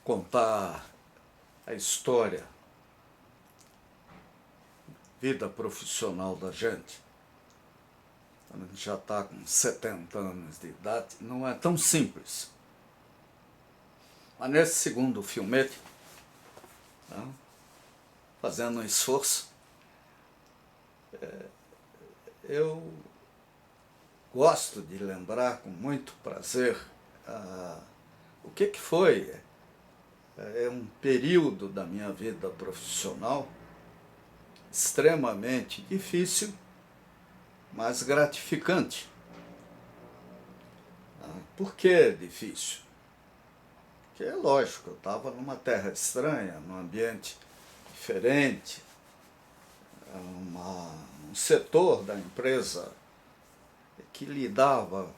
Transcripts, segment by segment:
contar a história, vida profissional da gente, quando a gente já está com 70 anos de idade, não é tão simples. Mas nesse segundo filmete, né, fazendo um esforço, eu gosto de lembrar com muito prazer o que foi um período da minha vida profissional extremamente difícil, mas gratificante. Por que difícil? Porque é lógico, eu estava numa terra estranha, num ambiente diferente, um setor da empresa que lidava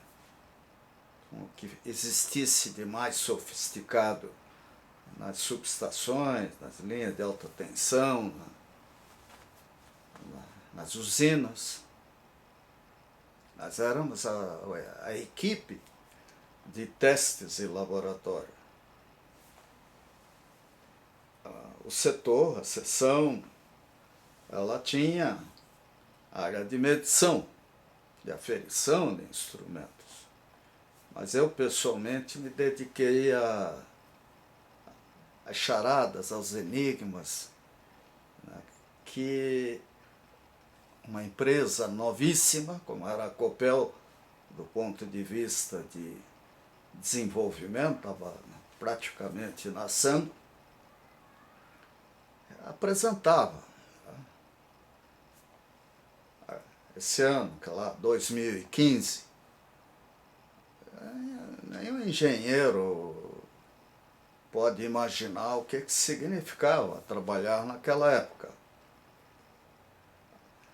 com o que existisse de mais sofisticado nas subestações, nas linhas de alta tensão, nas usinas. Nós éramos a equipe de testes e laboratório. O setor, a seção, ela tinha área de medição, de aferição de instrumentos. Mas eu, pessoalmente, me dediquei às charadas, aos enigmas, né, que uma empresa novíssima, como era a Copel, do ponto de vista de desenvolvimento, estava praticamente nascendo, apresentava. Esse ano, que lá, 2015, nenhum engenheiro pode imaginar o que significava trabalhar naquela época.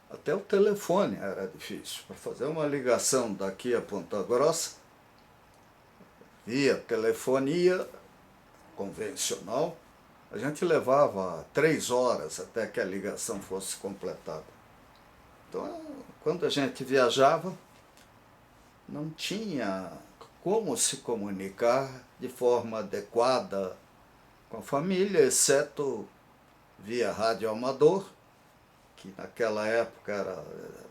Até o telefone era difícil. Para fazer uma ligação daqui a Ponta Grossa, via telefonia convencional, a gente levava 3 horas até que a ligação fosse completada. Então, quando a gente viajava, não tinha como se comunicar de forma adequada com a família, exceto via rádio amador, que naquela época era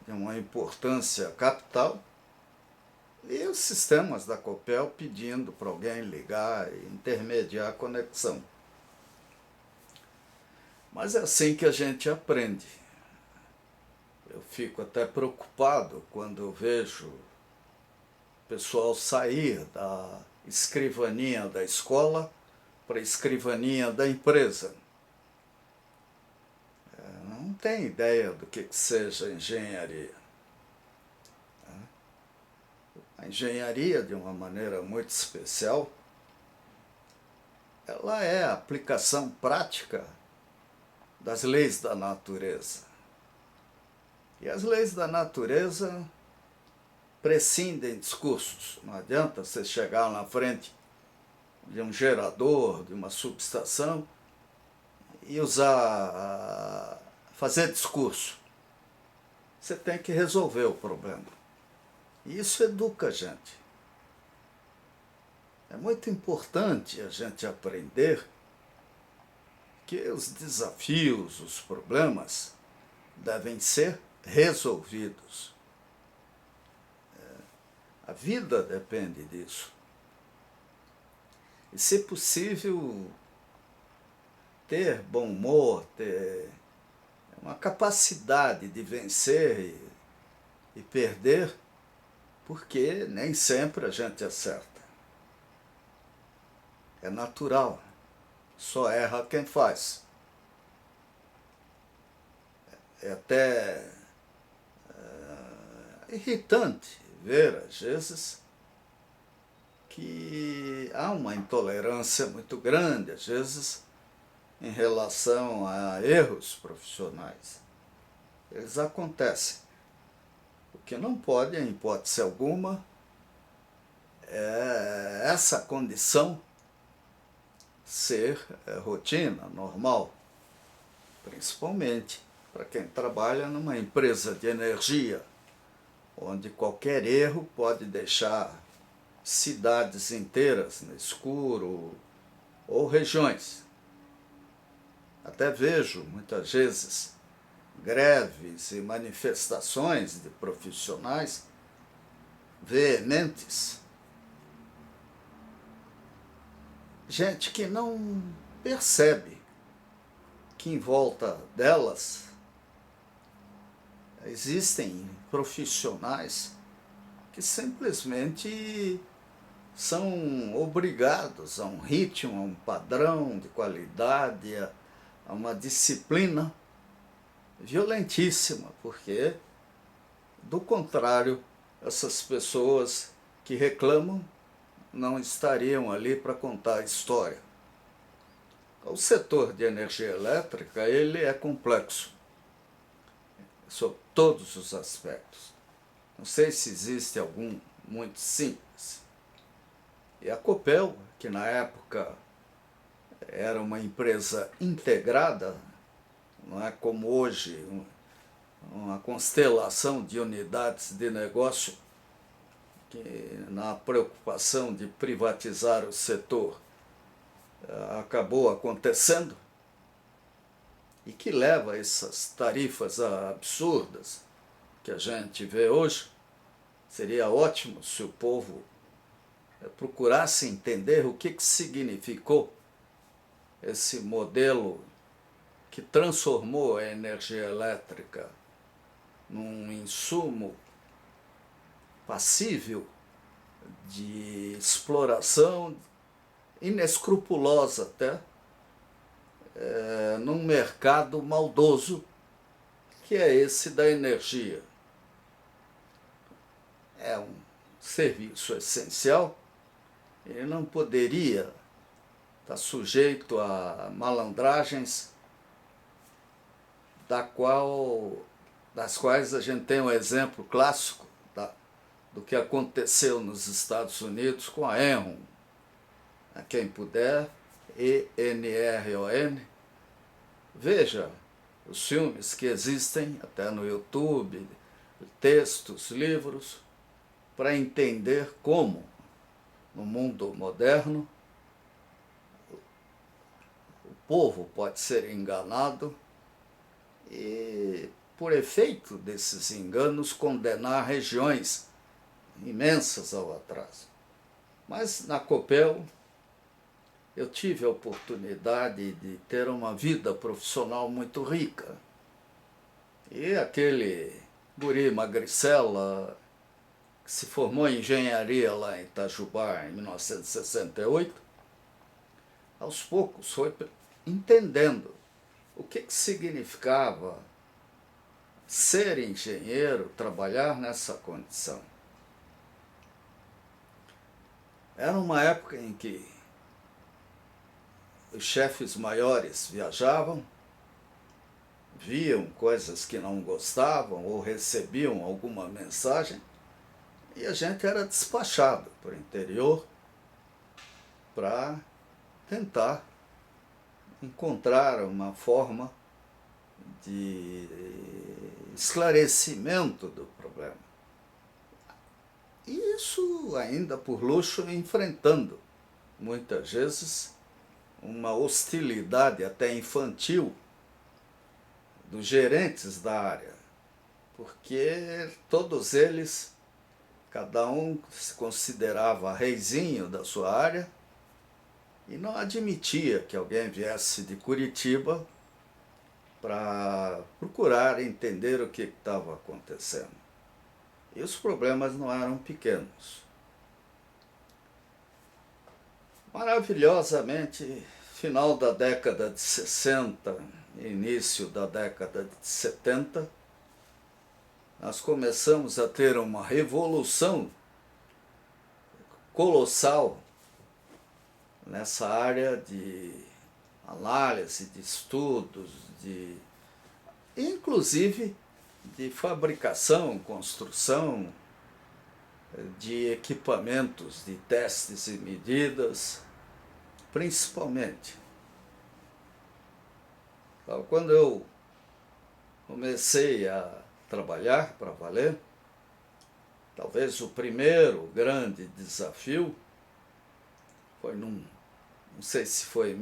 de uma importância capital, e os sistemas da Copel pedindo para alguém ligar e intermediar a conexão. Mas é assim que a gente aprende. Eu fico até preocupado quando eu vejo o pessoal sair da escrivaninha da escola para a escrivaninha da empresa. Não tem ideia do que seja engenharia. A engenharia, de uma maneira muito especial, ela é a aplicação prática das leis da natureza. E as leis da natureza prescindem de discursos. Não adianta você chegar na frente de um gerador, de uma subestação, e fazer discurso. Você tem que resolver o problema. E isso educa a gente. É muito importante a gente aprender que os desafios, os problemas, devem ser resolvidos. A vida depende disso. E, se possível, ter bom humor, ter uma capacidade de vencer e perder, porque nem sempre a gente acerta. É natural. Só erra quem faz. É até irritante ver, às vezes, que há uma intolerância muito grande, às vezes, em relação a erros profissionais. Eles acontecem. O que não pode, em hipótese alguma, é essa condição ser rotina, normal, principalmente para quem trabalha numa empresa de energia, onde qualquer erro pode deixar cidades inteiras no escuro, ou regiões. Até vejo, muitas vezes, greves e manifestações de profissionais veementes. Gente que não percebe que em volta delas existem profissionais que simplesmente são obrigados a um ritmo, a um padrão de qualidade, a uma disciplina violentíssima, porque, do contrário, essas pessoas que reclamam não estariam ali para contar a história. O setor de energia elétrica, ele é complexo, sob todos os aspectos. Não sei se existe algum muito simples. E a Copel, que na época era uma empresa integrada, não é como hoje, uma constelação de unidades de negócio, que na preocupação de privatizar o setor acabou acontecendo, e que leva a essas tarifas absurdas que a gente vê hoje. Seria ótimo se o povo procurasse entender o que significou esse modelo que transformou a energia elétrica num insumo passível de exploração inescrupulosa até, num mercado maldoso que é esse da energia. É um serviço essencial e não poderia estar sujeito a malandragens das quais a gente tem um exemplo clássico do que aconteceu nos Estados Unidos com a Enron. A quem puder, ENRON, veja os filmes que existem até no YouTube, textos, livros, para entender como, no mundo moderno, o povo pode ser enganado e, por efeito desses enganos, condenar regiões imensas ao atraso. Mas na Copel eu tive a oportunidade de ter uma vida profissional muito rica. E aquele guri magricela que se formou em engenharia lá em Itajubá em 1968, aos poucos foi entendendo o que significava ser engenheiro, trabalhar nessa condição. Era uma época em que os chefes maiores viajavam, viam coisas que não gostavam ou recebiam alguma mensagem e a gente era despachado para o interior para tentar encontrar uma forma de esclarecimento do problema. E isso ainda por luxo, enfrentando muitas vezes uma hostilidade até infantil dos gerentes da área, porque todos eles, cada um se considerava reizinho da sua área e não admitia que alguém viesse de Curitiba para procurar entender o que estava acontecendo. E os problemas não eram pequenos. Maravilhosamente, final da década de 60, início da década de 70, nós começamos a ter uma revolução colossal nessa área de análise, de estudos, inclusive de fabricação, construção de equipamentos de testes e medidas, principalmente. Então, quando eu comecei a trabalhar para valer, talvez o primeiro grande desafio foi num não sei se foi em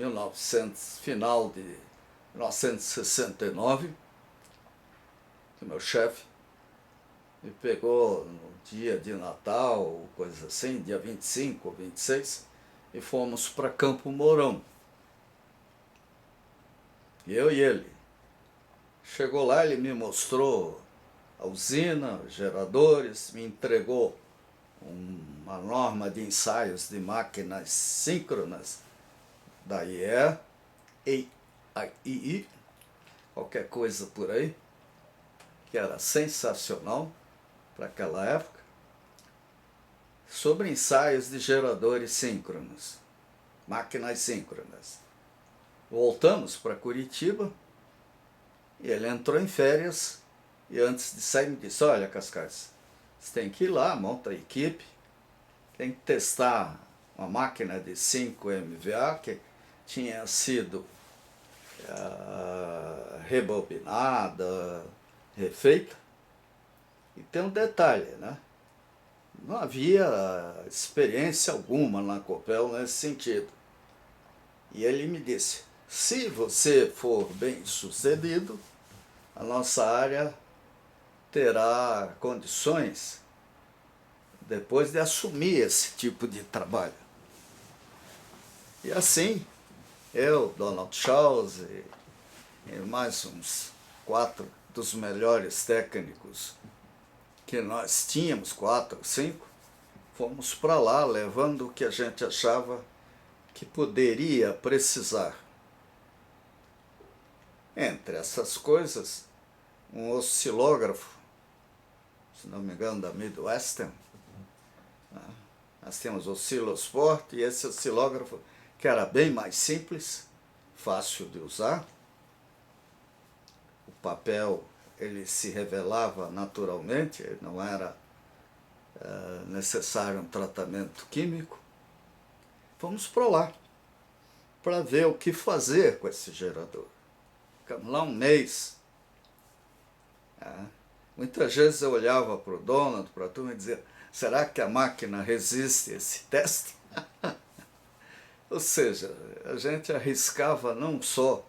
final de 1969, que meu chefe me pegou no dia de Natal, coisa assim, dia 25 ou 26, e fomos para Campo Mourão. Eu e ele. Chegou lá, ele me mostrou a usina, os geradores, me entregou uma norma de ensaios de máquinas síncronas da IEEE, qualquer coisa por aí, que era sensacional para aquela época, sobre ensaios de geradores síncronos, máquinas síncronas. Voltamos para Curitiba e ele entrou em férias e antes de sair me disse: olha, Cascais, você tem que ir lá, monta a equipe, tem que testar uma máquina de 5 MVA que tinha sido rebobinada, refeita. E tem um detalhe, né? Não havia experiência alguma na Copel nesse sentido. E ele me disse: se você for bem sucedido, a nossa área terá condições depois de assumir esse tipo de trabalho. E assim, eu, Donald Schaus e mais uns 4 dos melhores técnicos que nós tínhamos, 4 ou 5, fomos para lá levando o que a gente achava que poderia precisar. Entre essas coisas, um oscilógrafo, se não me engano, da Midwestern. Nós temos o Oscillosport e esse oscilógrafo que era bem mais simples, fácil de usar. O papel ele se revelava naturalmente, não era necessário um tratamento químico. Fomos para lá para ver o que fazer com esse gerador. Ficamos lá um mês. Muitas vezes eu olhava para o Donald, para a turma e dizia: será que a máquina resiste a esse teste? Ou seja, a gente arriscava não só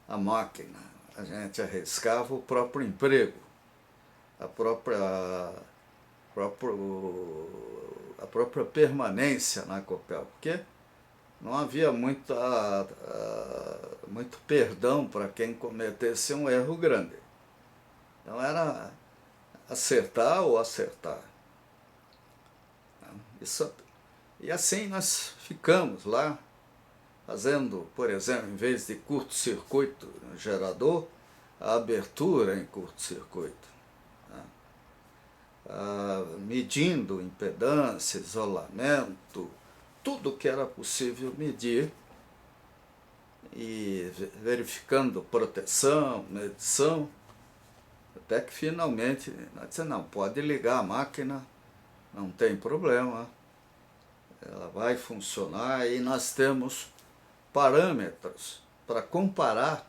a máquina, a gente arriscava o próprio emprego, a própria permanência na Copel, porque não havia muito perdão para quem cometesse um erro grande. Então era acertar ou acertar. E assim nós ficamos lá, fazendo, por exemplo, em vez de curto-circuito no gerador, a abertura em curto-circuito. Medindo impedância, isolamento, tudo que era possível medir e verificando proteção, medição, até que finalmente nós dissemos: não, pode ligar a máquina, não tem problema, ela vai funcionar e nós temos parâmetros para comparar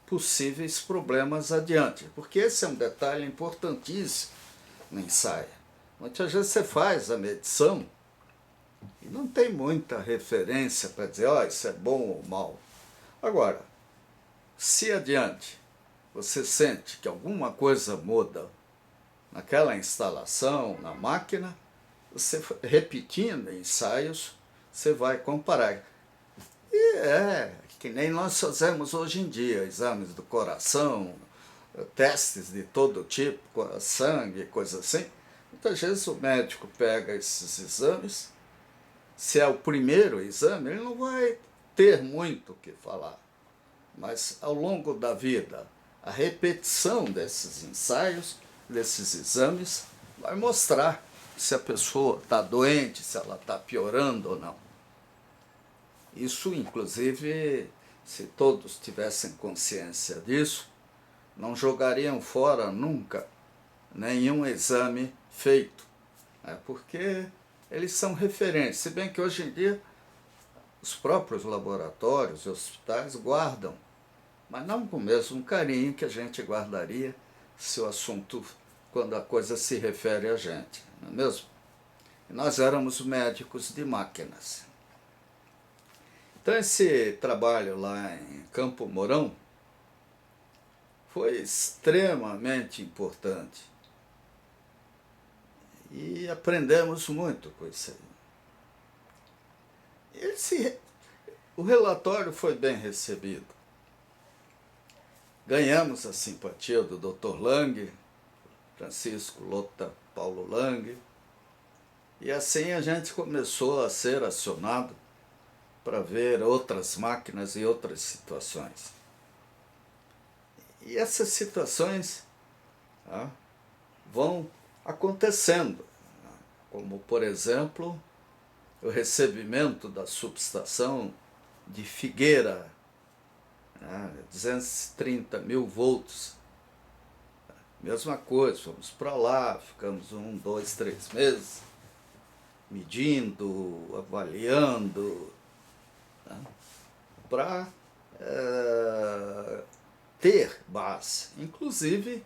possíveis problemas adiante, porque esse é um detalhe importantíssimo no ensaio. Muitas vezes você faz a medição e não tem muita referência para dizer: ó, isso é bom ou mal. Agora, se adiante você sente que alguma coisa muda naquela instalação, na máquina, você repetindo ensaios, você vai comparar. E é que nem nós fazemos hoje em dia, exames do coração, testes de todo tipo, sangue, coisa assim. Muitas vezes o médico pega esses exames, se é o primeiro exame, ele não vai ter muito o que falar. Mas ao longo da vida, a repetição desses ensaios, desses exames, vai mostrar se a pessoa está doente, se ela está piorando ou não. Isso, inclusive, se todos tivessem consciência disso, não jogariam fora nunca nenhum exame feito, porque eles são referência. Se bem que hoje em dia os próprios laboratórios e hospitais guardam, mas não com o mesmo carinho que a gente guardaria se o assunto, quando a coisa se refere a gente, não é mesmo? E nós éramos médicos de máquinas. Então esse trabalho lá em Campo Mourão foi extremamente importante e aprendemos muito com isso aí. O relatório foi bem recebido. Ganhamos a simpatia do Dr. Lang, Francisco Lota Paulo Lang, e assim a gente começou a ser acionado para ver outras máquinas e outras situações. E essas situações vão acontecendo, como por exemplo o recebimento da subestação de Figueira, 230 mil volts. Mesma coisa, fomos para lá, ficamos 1, 2, 3 meses medindo, avaliando, para ter base. Inclusive,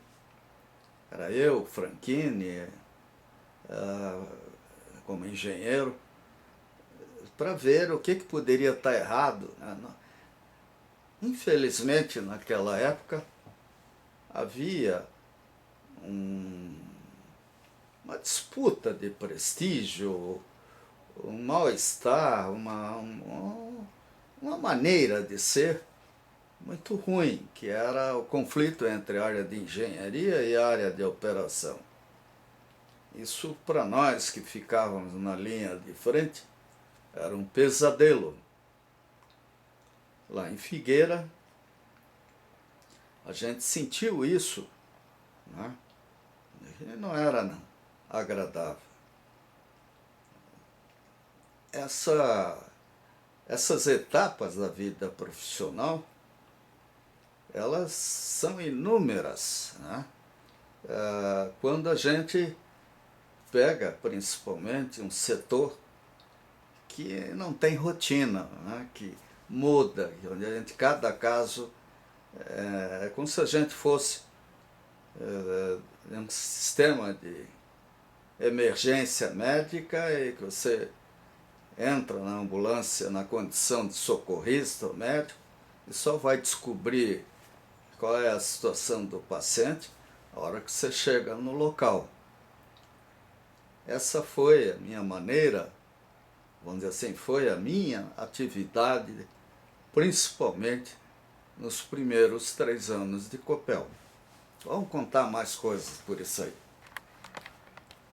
era eu, Franchini, como engenheiro, para ver o que poderia estar errado. Infelizmente, naquela época, havia uma disputa de prestígio, um mal-estar, uma maneira de ser muito ruim, que era o conflito entre a área de engenharia e a área de operação. Isso, para nós que ficávamos na linha de frente, era um pesadelo. Lá em Figueira, a gente sentiu isso, né? E não era agradável. Essas etapas da vida profissional, elas são inúmeras, né? Quando a gente pega principalmente um setor que não tem rotina, né? Que muda, onde a gente, cada caso é como se a gente fosse um sistema de emergência médica e que você entra na ambulância na condição de socorrista ou médico e só vai descobrir qual é a situação do paciente a hora que você chega no local. Essa foi a minha maneira, vamos dizer assim, foi a minha atividade, principalmente nos primeiros 3 anos de Copel. Vamos contar mais coisas por isso aí.